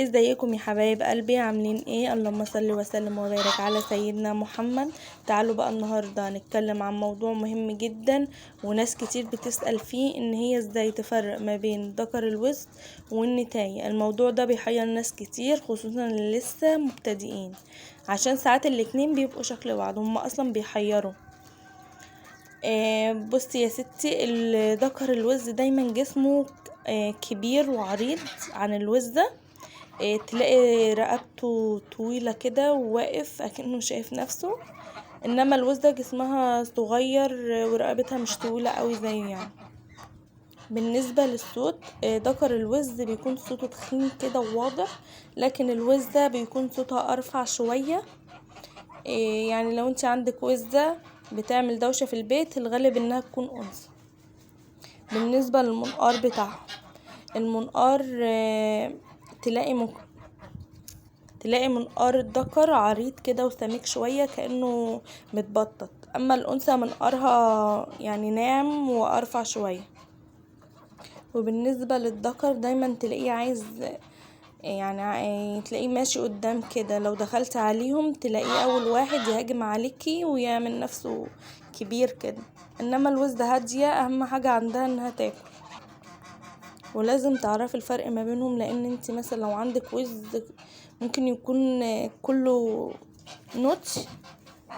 ازيكم يا حبايب قلبي، عاملين ايه؟ اللهم صل وسلم وبارك على سيدنا محمد. تعالوا بقى النهارده هنتكلم عن موضوع مهم جدا، وناس كتير بتسأل فيه ان هي ازاي تفرق ما بين ذكر الوسط والنتاية. الموضوع ده بيحير ناس كتير، خصوصا اللي لسه مبتدئين، عشان ساعات الاتنين بيبقوا شكل بعض، هما اصلا بيحيروا. بصي يا ستي، ذكر الوز دايما جسمه كبير وعريض عن الوزة. تلاقي رقبته طويلة كده وواقف اكنه شايف نفسه، انما الوزة جسمها صغير ورقبتها مش طويلة قوي زيه يعني. بالنسبة للصوت، ذكر الوز بيكون صوته تخين كده وواضح، لكن الوزة بيكون صوتها ارفع شوية. يعني لو انت عندك وزة بتعمل دوشة في البيت، الغالب انها تكون انثى. بالنسبة للمنقار بتاعها، المنقار تلاقي منقار الذكر عريض كده وسميك شوية كأنه متبطط، اما الانثى منقارها يعني ناعم وارفع شوية. وبالنسبة للذكر دايما تلاقيه عايز، يعني تلاقيه ماشي قدام كده، لو دخلت عليهم تلاقيه اول واحد يهاجم عليكي ويعمل نفسه كبير كده. انما الوزة هادية، اهم حاجة عندها انها تاكل. ولازم تعرفي الفرق ما بينهم، لان انت مثلا لو عندك وز ممكن يكون كله نوتش،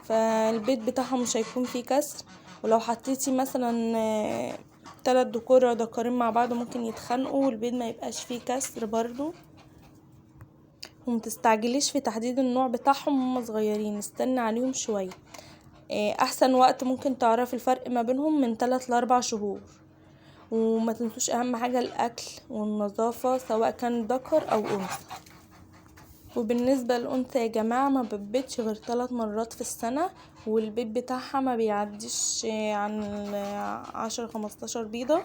فالبيض بتاعهم مش هيكون فيه كسر. ولو حطيتي مثلا 3 ذكرين مع بعض ممكن يتخانقوا والبيض ما يبقاش فيه كسر برضو. ومتستعجليش في تحديد النوع بتاعهم، هم صغيرين استنى عليهم شوية. احسن وقت ممكن تعرفي الفرق ما بينهم من 3 ل4 شهور. وما تنسوش اهم حاجة الاكل والنظافة، سواء كان ذكر او انثى. وبالنسبة للأنثى يا جماعة ما بتبيضش غير 3 مرات في السنة، والبيض بتاعها ما بيعديش عن 10-15 بيضة،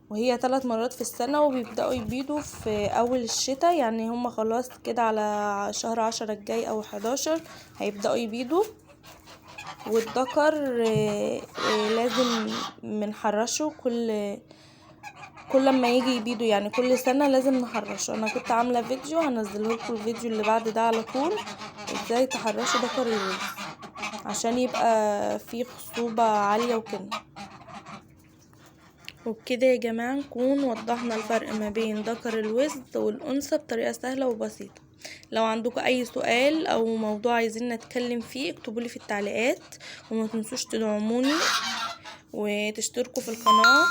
وهي 3 مرات في السنة. وبيبدأوا يبيضوا في أول الشتاء، يعني هما خلاص كده على شهر 10 الجاي أو 11 هيبدأوا يبيضوا. والذكر لازم منحرشه كل لما يجي يبيضوا، يعني كل سنة لازم نحرشه. انا كنت عاملة فيديو هنزله لكم، الفيديو اللي بعد ده على طول، ازاي تحرشوا ذكر الوز عشان يبقى فيه خصوبة عالية وكده. وبكده يا جماعة نكون وضحنا الفرق ما بين ذكر الوز والأنثى بطريقة سهلة وبسيطة. لو عندكم اي سؤال او موضوع عايزين نتكلم فيه اكتبولي في التعليقات، وما تنسوش تدعموني وتشتركوا في القناة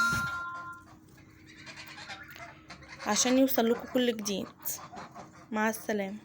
عشان يوصل لكم كل جديد. مع السلامة.